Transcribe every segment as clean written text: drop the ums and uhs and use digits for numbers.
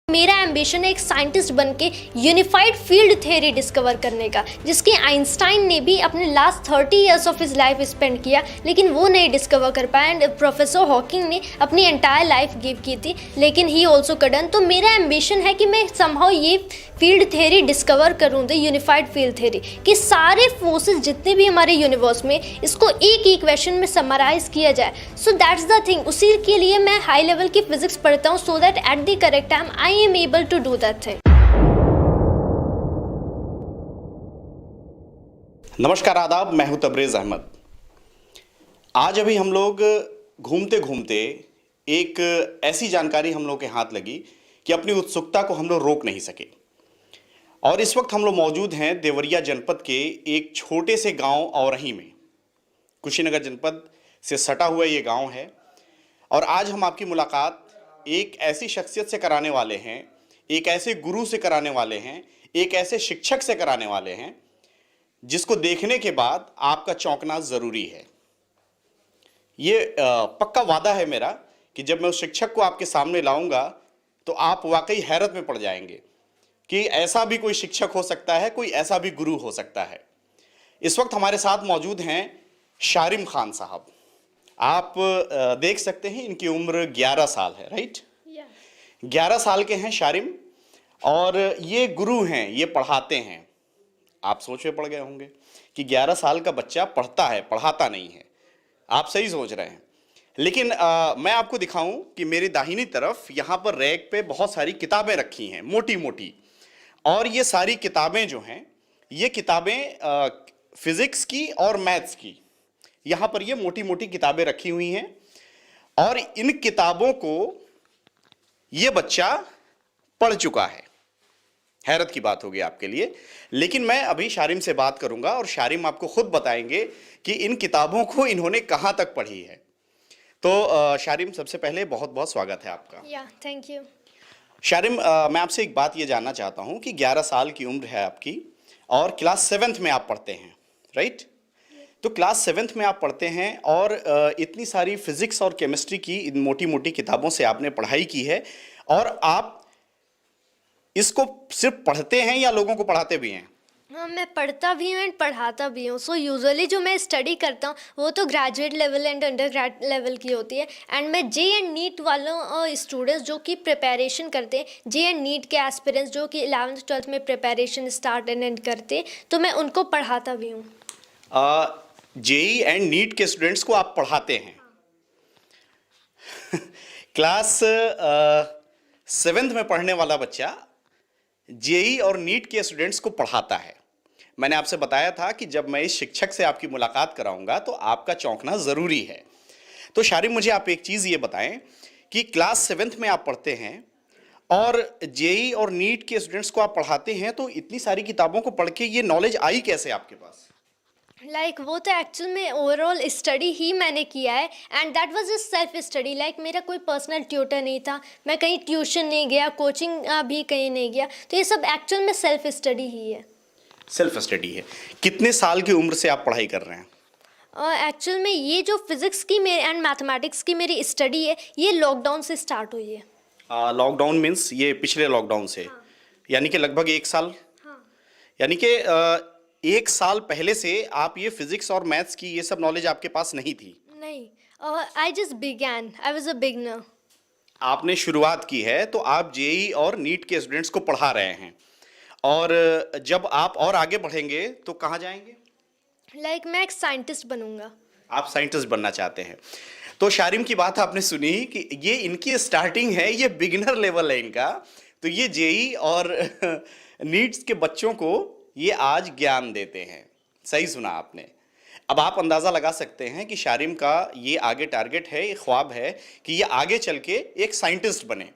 मेरा एम्बिशन है एक साइंटिस्ट बन के यूनिफाइड फील्ड थ्योरी डिस्कवर करने का, जिसकी आइंस्टाइन ने भी अपने last 30 years of his life spend किया, लेकिन वो नहीं डिस्कवर कर पाया। एंड प्रोफेसर हॉकिंग ने अपनी एंटायर लाइफ गिव की थी, लेकिन ही ऑल्सो कडन। तो मेरा एम्बिशन है कि मैं समहाउ ये फील्ड थ्योरी डिस्कवर करूँ, द यूनिफाइड फील्ड थ्योरी, कि सारे फोर्सेस जितने भी हमारे यूनिवर्स में, इसको एक इक्वेशन में समराइज किया जाए। So that's the thing. उसी के लिए मैं हाई लेवल की फिजिक्स पढ़ता हूँ, so that at the correct time I am able to do that thing. नमस्कार, आदाब। मैं हूं तबरेज़ अहमद। आज अभी हम लोग घूमते घूमते एक ऐसी जानकारी हम लोग के हाथ लगी कि अपनी उत्सुकता को हम लोग रोक नहीं सके। और इस वक्त हम लोग मौजूद हैं देवरिया जनपद के एक छोटे से गांव औरही में। कुशीनगर जनपद से सटा हुआ ये गांव है। और आज हम आपकी मुलाकात एक ऐसी शख्सियत से कराने वाले हैं, एक ऐसे गुरु से कराने वाले हैं, एक ऐसे शिक्षक से कराने वाले हैं जिसको देखने के बाद आपका चौंकना ज़रूरी है। ये पक्का वादा है मेरा कि जब मैं उस शिक्षक को आपके सामने लाऊंगा तो आप वाकई हैरत में पड़ जाएंगे कि ऐसा भी कोई शिक्षक हो सकता है, कोई ऐसा भी गुरु हो सकता है। इस वक्त हमारे साथ मौजूद हैं शारिम खान साहब। आप देख सकते हैं इनकी उम्र 11 साल है, राइट? 11 साल के हैं शारिम, और ये गुरु हैं, ये पढ़ाते हैं। आप सोच में पड़ गए होंगे कि 11 साल का बच्चा पढ़ता है, पढ़ाता नहीं है। आप सही सोच रहे हैं। लेकिन मैं आपको दिखाऊं कि मेरी दाहिनी तरफ यहाँ पर रैक पे बहुत सारी किताबें रखी हैं, मोटी मोटी। और ये सारी किताबें जो हैं, ये किताबें फिजिक्स की और मैथ्स की, यहाँ पर ये मोटी मोटी किताबें रखी हुई हैं। और इन किताबों को ये बच्चा पढ़ चुका है। हैरत की बात होगी आपके लिए। लेकिन मैं अभी शारिम से बात करूंगा और शारिम आपको खुद बताएंगे कि इन किताबों को इन्होंने कहां तक पढ़ी है। तो शारिम, सबसे पहले बहुत बहुत स्वागत है आपका। Thank you. शारिम, मैं आपसे एक बात ये जानना चाहता हूं कि 11 साल की उम्र है आपकी और क्लास 7th में आप पढ़ते हैं, राइट? तो क्लास 7th में आप पढ़ते हैं और इतनी सारी फिजिक्स और केमिस्ट्री की इन मोटी मोटी किताबों से आपने पढ़ाई की है, और आप इसको सिर्फ पढ़ते हैं या लोगों को पढ़ाते भी हैं? मैं पढ़ता भी हूँ एंड पढ़ाता भी हूँ। सो यूजुअली जो मैं स्टडी करता हूँ वो तो graduate level and under grade level की होती है। एंड मैं जे एंड नीट वालों स्टूडेंट्स जो कि प्रिपरेशन करते हैं, जे एंड नीट के एस्पिरेंट्स जो कि 11th 12th में प्रिपरेशन स्टार्ट एंड एंड करते हैं, तो मैं उनको पढ़ाता भी हूँ। जेई एंड नीट के स्टूडेंट्स को आप पढ़ाते हैं? क्लास 7th में पढ़ने वाला बच्चा जेई और नीट के स्टूडेंट्स को पढ़ाता है। मैंने आपसे बताया था कि जब मैं इस शिक्षक से आपकी मुलाकात कराऊंगा तो आपका चौंकना ज़रूरी है। तो शारिम, मुझे आप एक चीज़ ये बताएं कि क्लास 7th में आप पढ़ते हैं और जेई और नीट के स्टूडेंट्स को आप पढ़ाते हैं, तो इतनी सारी किताबों को पढ़ के ये नॉलेज आई कैसे आपके पास? वो तो एक्चुअल में ओवरऑल स्टडी ही मैंने किया है, and that was just self study. मेरा कोई पर्सनल ट्यूटर नहीं था, मैं कहीं ट्यूशन नहीं गया, कोचिंग भी कहीं नहीं गया। तो ये सब एक्चुअल में सेल्फ स्टडी ही है। सेल्फ स्टडी है। कितने साल की उम्र से आप पढ़ाई कर रहे हैं? एक्चुअल में ये जो फिजिक्स की मेरी एंड मैथमेटिक्स की मेरी स्टडी है, ये लॉकडाउन से स्टार्ट हुई है। लॉकडाउन मीन्स ये पिछले लॉकडाउन से? हाँ। यानी कि लगभग 1 साल? हाँ। यानी कि 1 साल पहले से आप ये फिजिक्स और मैथ्स की ये सब नॉलेज आपके पास नहीं थी? नहीं, I just began, I was a beginner. आपने शुरुआत की है, तो आप जेई और नीट के स्टूडेंट्स को पढ़ा रहे हैं। और जब आप और आगे बढ़ेंगे तो कहाँ जाएंगे? मैं एक साइंटिस्ट बनूंगा। आप साइंटिस्ट बनना चाहते हैं। तो शारिम की बात आपने सुनी कि ये इनकी स्टार्टिंग है, ये बिगिनर लेवल है इनका। तो ये जेई और नीट्स के बच्चों को ये आज ज्ञान देते हैं। सही सुना आपने। अब आप अंदाज़ा लगा सकते हैं कि शारिम का ये आगे टारगेट है, ये ख्वाब है कि ये आगे चल के एक साइंटिस्ट बने।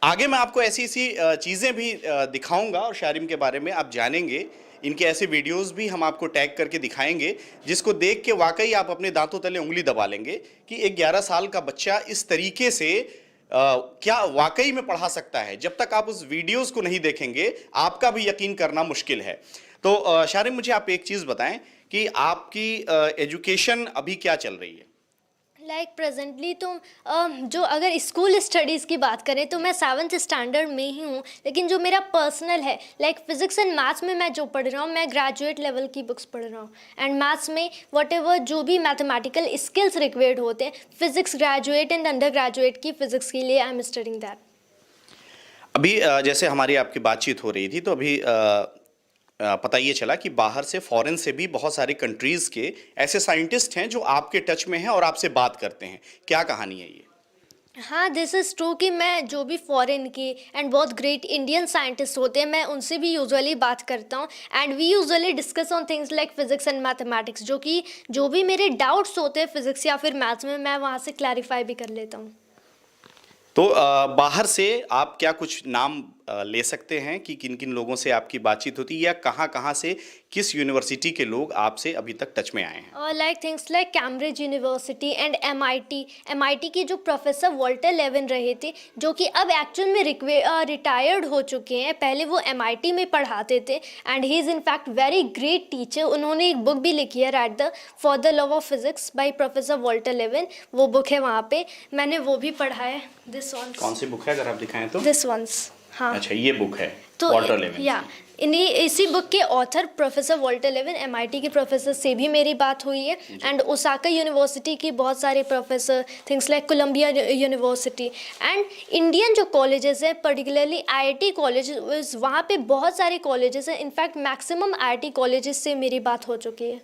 आगे मैं आपको ऐसी ऐसी चीज़ें भी दिखाऊंगा और शारिम के बारे में आप जानेंगे। इनके ऐसे वीडियोस भी हम आपको टैग करके दिखाएंगे जिसको देख के वाकई आप अपने दांतों तले उंगली दबा लेंगे कि एक 11 साल का बच्चा इस तरीके से क्या वाकई में पढ़ा सकता है। जब तक आप उस वीडियोस को नहीं देखेंगे आपका भी यकीन करना मुश्किल है। तो शारिम, मुझे आप एक चीज़ बताएं कि आपकी एजुकेशन अभी क्या चल रही है? लाइक प्रेजेंटली तो जो अगर स्कूल स्टडीज़ की बात करें तो मैं 7th स्टैंडर्ड में ही हूँ, लेकिन जो मेरा पर्सनल है लाइक फिजिक्स एंड मैथ्स में मैं जो पढ़ रहा हूँ, मैं ग्रेजुएट लेवल की बुक्स पढ़ रहा हूँ। एंड मैथ्स में वट एवर जो भी मैथमेटिकल स्किल्स रिक्वायर्ड होते हैं, physics graduate and under graduate की फिजिक्स के लिए आई एम स्टडिंग दैट। अभी जैसे हमारी आपकी बातचीत हो रही थी तो अभी पता ये चला कि बाहर से फॉरेन से भी बहुत सारी कंट्रीज के ऐसे साइंटिस्ट हैं जो आपके टच में हैं और आपसे बात करते हैं, क्या कहानी है ये? हाँ, दिस इज़ ट्रू कि मैं जो भी फॉरेन के एंड बहुत ग्रेट इंडियन साइंटिस्ट होते हैं, मैं उनसे भी यूजुअली बात करता हूँ। And we usually discuss on things like physics and mathematics, जो भी मेरे डाउट्स होते हैं फिजिक्स या फिर मैथ्स में, मैं वहाँ से क्लैरिफाई भी कर लेता हूँ। तो बाहर से आप क्या कुछ नाम ले सकते हैं कि किन किन लोगों से आपकी बातचीत होती है, या कहाँ कहाँ से किस यूनिवर्सिटी के लोग आपसे अभी तक टच में आए हैं? Like things like Cambridge university and MIT के जो प्रोफेसर वॉल्टर लेविन रहे थे, जो कि अब एक्चुअल में रिटायर्ड हो चुके हैं। पहले वो एमआईटी में पढ़ाते थे and he is in fact very great teacher. उन्होंने एक बुक भी लिखी है, right the for the love of physics by professor Walter Lewin, वो बुक है वहाँ पे, मैंने वो भी पढ़ा है। This ones. कौन सी बुक है अगर आप दिखाएं तो? This ones. हाँ, अच्छा, ये बुक है तो वॉल्टर लेविन या इसी बुक के author professor Walter Lewin, MIT के प्रोफेसर से भी मेरी बात हुई है। एंड ओसाका यूनिवर्सिटी की बहुत सारे professor, things like Columbia university and Indian जो कॉलेजेस हैं, पर्टिकुलरली आईआईटी कॉलेजेस, वहाँ पे बहुत सारे कॉलेजेस हैं। इनफैक्ट मैक्सिमम आईआईटी कॉलेजेस से मेरी बात हो चुकी है।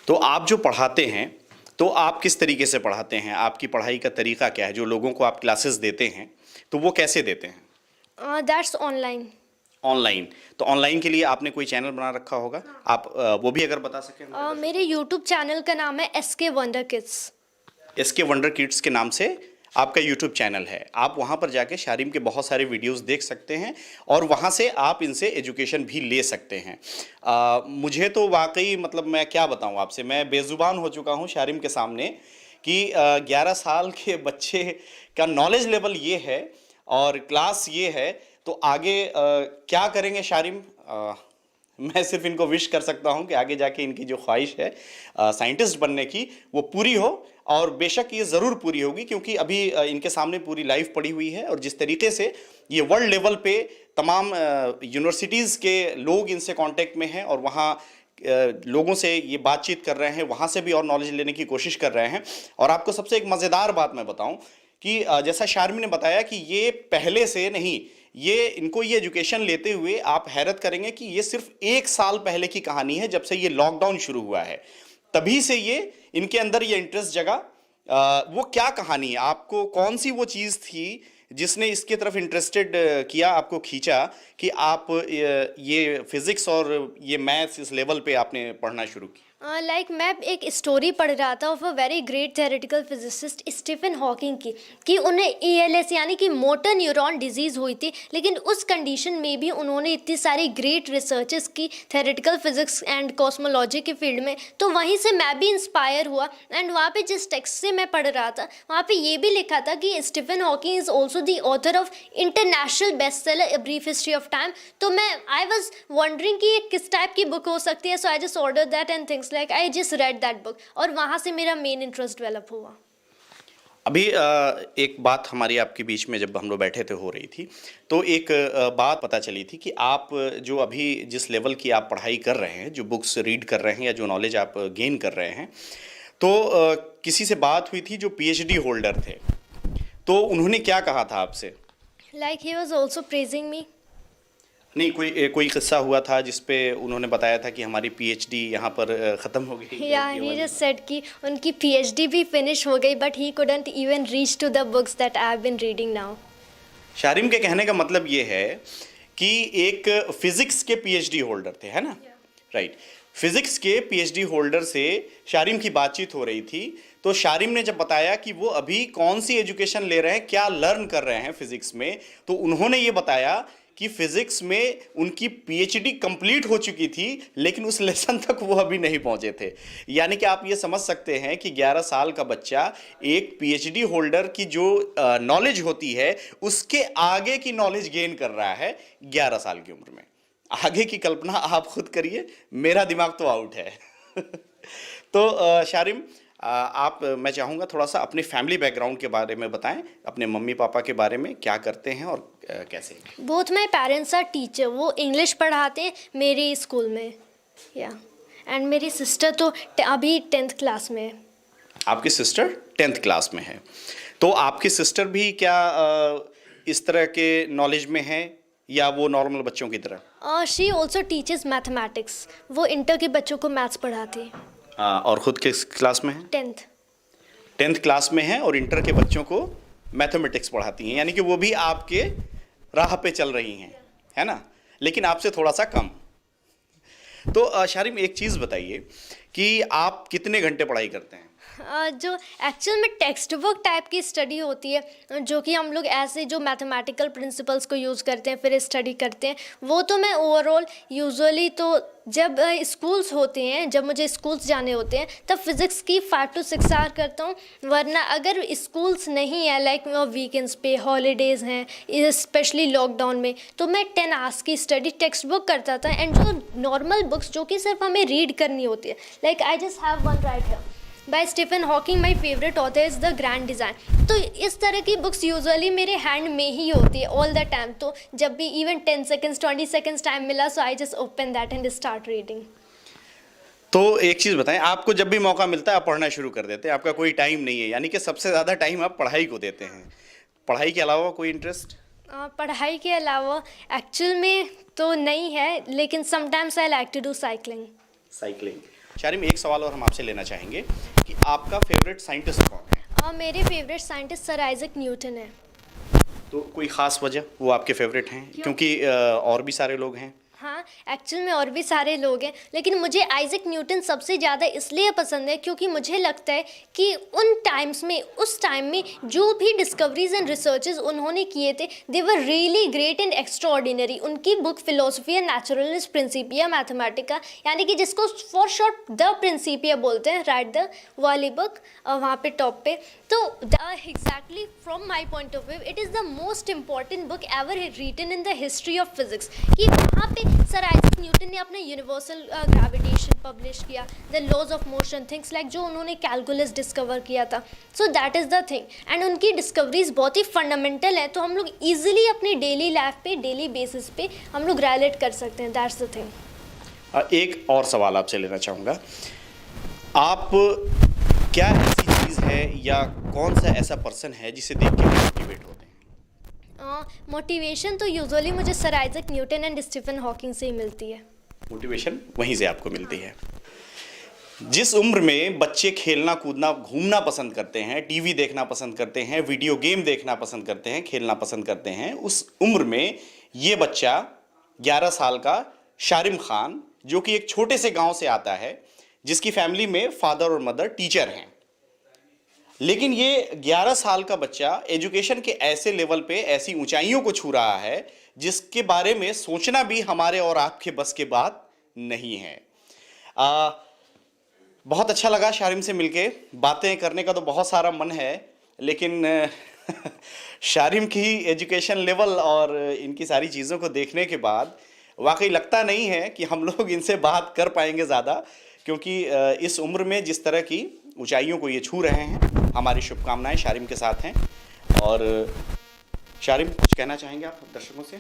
तो आप जो पढ़ाते हैं तो आप किस तरीके से पढ़ाते हैं? आपकी पढ़ाई का तरीका क्या है? जो लोगों को आप क्लासेस देते हैं तो वो कैसे देते हैं? That's online. ऑनलाइन। तो ऑनलाइन के लिए आपने कोई चैनल बना रखा होगा, आप वो भी अगर बता सकें। मेरे यूट्यूब चैनल का नाम है SK wonder kids. SK wonder kids के नाम से आपका यूट्यूब चैनल है। आप वहाँ पर जाके शारिम के बहुत सारे वीडियोस देख सकते हैं और वहाँ से आप इनसे एजुकेशन भी ले सकते हैं। मुझे तो वाकई मतलब मैं क्या बताऊँ आपसे, मैं बेजुबान हो चुका हूँ शारिम के सामने कि 11 साल के बच्चे का नॉलेज लेवल ये है और क्लास ये है, तो आगे क्या करेंगे शारिम? मैं सिर्फ इनको विश कर सकता हूं कि आगे जाके इनकी जो ख्वाहिश है साइंटिस्ट बनने की वो पूरी हो, और बेशक ये ज़रूर पूरी होगी, क्योंकि अभी इनके सामने पूरी लाइफ पड़ी हुई है। और जिस तरीके से ये वर्ल्ड लेवल पे तमाम यूनिवर्सिटीज़ के लोग इनसे कांटेक्ट में हैं और वहाँ लोगों से ये बातचीत कर रहे हैं, वहाँ से भी और नॉलेज लेने की कोशिश कर रहे हैं। और आपको सबसे एक मज़ेदार बात मैं बताऊं कि जैसा शारमी ने बताया कि ये पहले से नहीं, ये इनको ये एजुकेशन लेते हुए आप हैरत करेंगे कि ये सिर्फ 1 साल पहले की कहानी है, जब से ये लॉकडाउन शुरू हुआ है तभी से ये इनके अंदर ये इंटरेस्ट जगा। वो क्या कहानी है? आपको कौन सी वो चीज़ थी जिसने इसके तरफ इंटरेस्टेड किया, आपको खींचा कि आप ये फिजिक्स और ये मैथ्स इस लेवल पे आपने पढ़ना शुरू किया? लाइक मैं एक स्टोरी पढ़ रहा था of a very great theoretical physicist Stephen Hawking की, कि उन्हें ALS यानी कि मोटर न्यूरॉन डिजीज़ हुई थी, लेकिन उस कंडीशन में भी उन्होंने इतनी सारी ग्रेट रिसर्चेस की थ्योरेटिकल फिजिक्स एंड कॉस्मोलॉजी के फील्ड में। तो वहीं से मैं भी इंस्पायर हुआ एंड वहाँ पे जिस टेक्स्ट से मैं पढ़ रहा था वहाँ पे ये भी लिखा था कि Stephen Hawking is also the author of international best seller a brief history of time. तो मैं आई वॉज वंडरिंग कि ये किस टाइप की बुक हो सकती है, so I just order that and things like I just read that book, और वहाँ से मेरा मेन इंटरेस्ट डेवलप हुआ। अभी एक बात हमारी आपके बीच में जब हम लोग बैठे थे हो रही थी, तो एक बात पता चली थी कि आप जो अभी जिस लेवल की आप पढ़ाई कर रहे हैं, जो बुक्स रीड कर रहे हैं या जो नॉलेज आप गेन कर रहे हैं, तो किसी से बात हुई थी जो PhD होल्डर थे, तो उन्होंने क्या कहा था आपसे? Like he was also praising me. नहीं, कोई किस्सा हुआ था जिसपे उन्होंने बताया था कि हमारी PhD यहाँ पर ख़त्म हो गई? या ही जस्ट सेड कि उनकी PhD भी फिनिश हो गई, but he couldn't even reach to the books that I have been reading now. Sharim के कहने का मतलब ये है कि एक फिजिक्स के PhD होल्डर थे, है ना? राइट। फिजिक्स के PhD होल्डर से शारिम की बातचीत हो रही थी, तो शारिम ने जब बताया कि वो अभी कौन सी एजुकेशन ले रहे हैं, क्या लर्न कर रहे हैं फिजिक्स में, तो उन्होंने ये बताया कि फिजिक्स में उनकी PhD कंप्लीट हो चुकी थी, लेकिन उस लेसन तक वो अभी नहीं पहुंचे थे। यानी कि आप ये समझ सकते हैं कि 11 साल का बच्चा एक PhD होल्डर की जो नॉलेज होती है उसके आगे की नॉलेज गेन कर रहा है 11 साल की उम्र में। आगे की कल्पना आप खुद करिए, मेरा दिमाग तो आउट है। तो शारिम, मैं चाहूँगा थोड़ा सा अपने फैमिली बैकग्राउंड के बारे में बताएं, अपने मम्मी पापा के बारे में, क्या करते हैं और कैसे। Both my parents are teacher, वो इंग्लिश पढ़ाते हैं मेरे स्कूल में, या एंड मेरी सिस्टर तो अभी 10th क्लास में है। आपकी सिस्टर 10th क्लास में है, तो आपकी सिस्टर भी क्या इस तरह के नॉलेज में है या वो नॉर्मल बच्चों की तरह? शी ऑल्सो टीचर्स मैथमेटिक्स, वो इंटर के बच्चों को मैथ्स पढ़ाती है। और ख़ुद किस क्लास में है? 10th क्लास में है और इंटर के बच्चों को मैथमेटिक्स पढ़ाती हैं, यानी कि वो भी आपके राह पे चल रही हैं, है ना, लेकिन आपसे थोड़ा सा कम। तो शारिम, एक चीज़ बताइए कि आप कितने घंटे पढ़ाई करते हैं? जो एक्चुअल में टेक्स्ट बुक टाइप की स्टडी होती है, जो कि हम लोग ऐसे जो मैथमेटिकल प्रिंसिपल्स को यूज़ करते हैं फिर स्टडी करते हैं, वो तो मैं ओवरऑल यूजुअली तो जब स्कूल्स होते हैं, जब मुझे स्कूल्स जाने होते हैं तब फिज़िक्स की 5 to 6 आवर करता हूँ। वरना अगर स्कूल्स नहीं है, लाइक वीकेंड्स पे, हॉलीडेज़ हैं, स्पेशली लॉकडाउन में, तो मैं 10 आवर्स की स्टडी टेक्स्ट बुक करता था। एंड जो नॉर्मल बुक्स जो कि सिर्फ हमें रीड करनी होती है, like I just have one right here by Stephen Hawking, my favourite author is the grand design. तो इस तरह की बुक्स यूजुअली मेरे हैंड में ही होती है ऑल द टाइम। तो जब भी इवन 10 seconds 20 seconds टाइम मिला, so I just open that and start reading. तो एक चीज़ बताएं, आपको जब भी मौका मिलता है आप पढ़ना शुरू कर देते हैं, आपका कोई टाइम नहीं है, यानी कि सबसे ज़्यादा टाइम आप पढ़ाई को देते हैं। पढ़ाई के अलावा कोई इंटरेस्ट? पढ़ाई के अलावा एक्चुअल में तो नहीं है, लेकिन sometimes I like to do cycling. Sharim, एक सवाल और हम आपसे लेना चाहेंगे कि आपका फेवरेट साइंटिस्ट कौन है? मेरे favourite scientist sir Isaac Newton है। तो कोई ख़ास वजह वो आपके फेवरेट हैं? क्योंकि और भी सारे लोग हैं। हाँ, एक्चुअल में और भी सारे लोग हैं, लेकिन मुझे आइजक न्यूटन सबसे ज़्यादा इसलिए पसंद है क्योंकि मुझे लगता है कि उन टाइम्स में, उस टाइम में जो भी डिस्कवरीज एंड रिसर्चेस उन्होंने किए थे, they were really great and extraordinary. उनकी book philosophy and Naturalis Principia Mathematica, यानी कि जिसको फॉर शॉर्ट द प्रिंसिपिया बोलते हैं, राइट द वाली बुक वहाँ पे टॉप पे। तो exactly from my point of view it is the most important book ever written in the history of physics. कि वहाँ पे सर आइजक न्यूटन ने अपना यूनिवर्सल ग्रेविटेशन पब्लिश किया, the laws of motion, things like जो उन्होंने calculus discover किया था। So that is the thing, and उनकी डिस्कवरीज बहुत ही फंडामेंटल है, तो हम लोग ईजिली अपनी डेली लाइफ पे, डेली बेसिस पे हम लोग रिलेट कर सकते हैं। That's the thing. एक और सवाल आपसे लेना चाहूँगा, आप क्या ऐसी चीज़ है या कौन सा ऐसा पर्सन है जिसे देख के मोटिवेट होते हैं? मोटिवेशन तो यूजुअली मुझे sir Isaac Newton and Stephen Hawking से ही मिलती है। मोटिवेशन वहीं से आपको मिलती है। जिस उम्र में बच्चे खेलना कूदना घूमना पसंद करते हैं, टीवी देखना पसंद करते हैं, वीडियो गेम देखना पसंद करते हैं, खेलना पसंद करते हैं, उस उम्र में ये बच्चा 11 साल का शारिम खान, जो कि एक छोटे से गांव से आता है, जिसकी फैमिली में फादर और मदर टीचर हैं, लेकिन ये 11 साल का बच्चा एजुकेशन के ऐसे लेवल पे ऐसी ऊंचाइयों को छू रहा है जिसके बारे में सोचना भी हमारे और आपके बस के बात नहीं है। बहुत अच्छा लगा शारिम से मिलके, बातें करने का तो बहुत सारा मन है, लेकिन शारिम की एजुकेशन लेवल और इनकी सारी चीज़ों को देखने के बाद वाकई लगता नहीं है कि हम लोग इनसे बात कर पाएंगे ज़्यादा, क्योंकि इस उम्र में जिस तरह की ऊंचाइयों को ये छू रहे हैं, हमारी शुभकामनाएं शारिम के साथ हैं। और शारिम, कुछ कहना चाहेंगे आप दर्शकों से?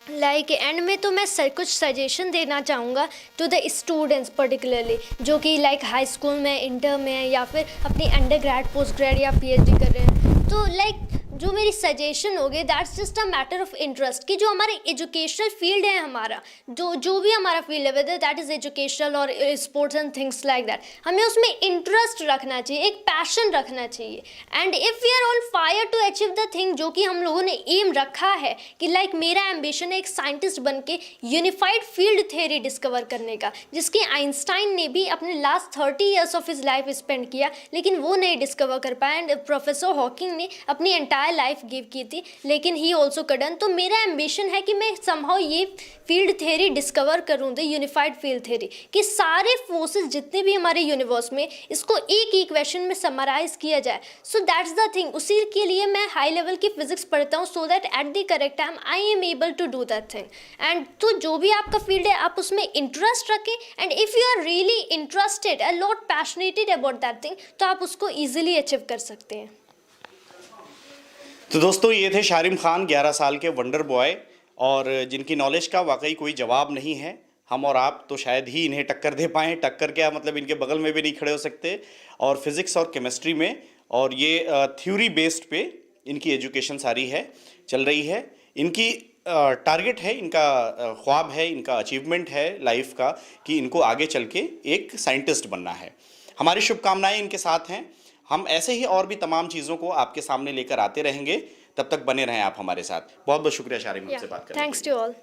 लाइक एंड में तो मैं कुछ सजेशन देना चाहूँगा टू द स्टूडेंट्स पर्टिकुलरली, जो कि लाइक हाई स्कूल में, इंटर में, या फिर अपनी अंडर ग्रेड, पोस्ट ग्रेड या PhD कर रहे हैं। तो लाइक जो मेरी सजेशन होगी, that's just a matter of interest, कि जो हमारे एजुकेशनल फील्ड है, हमारा जो भी हमारा फील्ड है, वेदर दैट इज़ एजुकेशनल और sports and things like that, हमें उसमें इंटरेस्ट रखना चाहिए, एक पैशन रखना चाहिए। And if we are on fire to achieve the thing, जो कि हम लोगों ने एम रखा है कि लाइक मेरा एम्बिशन है एक साइंटिस्ट बन के यूनिफाइड फील्ड थ्योरी डिस्कवर करने का, जिसके आइंस्टाइन ने भी अपने last 30 years of his life spend किया, लेकिन वो नहीं डिस्कवर कर पाया। एंड प्रोफेसर हॉकिंग ने अपनी एंटायर एंटायर लाइफ गिव की थी, लेकिन ही ऑल्सो कडन। तो मेरा एम्बिशन है कि मैं समहाउ ये फील्ड थ्योरी डिस्कवर करूँ, द यूनिफाइड फील्ड थ्योरी, कि सारे फोर्सेस जितने भी हमारे यूनिवर्स में, इसको एक इक्वेशन में समराइज किया जाए। सो दैट्स द थिंग, उसी के लिए मैं हाई लेवल की फिजिक्स पढ़ता हूँ, so that at the correct time I am able to do that thing. And तो जो भी आपका फील्ड है आप उसमें इंटरेस्ट रखें, and if you are really interested a lot passionated about that thing, तो आप उसको ईजिली अचीव कर सकते हैं। तो दोस्तों ये थे शारिम खान, 11 साल के वंडर बॉय, और जिनकी नॉलेज का वाकई कोई जवाब नहीं है। हम और आप तो शायद ही इन्हें टक्कर दे पाएँ, टक्कर क्या मतलब इनके बगल में भी नहीं खड़े हो सकते। और फिज़िक्स और केमिस्ट्री में, और ये थ्योरी बेस्ड पे इनकी एजुकेशन सारी है, चल रही है। इनकी टारगेट है, इनका ख्वाब है, इनका अचीवमेंट है लाइफ का कि इनको आगे चल के एक साइंटिस्ट बनना है। हमारी शुभकामनाएं इनके साथ हैं। हम ऐसे ही और भी तमाम चीज़ों को आपके सामने लेकर आते रहेंगे। तब तक बने रहें आप हमारे साथ। बहुत बहुत शुक्रिया शारिम, हमसे बात करने के लिए। Thanks to all.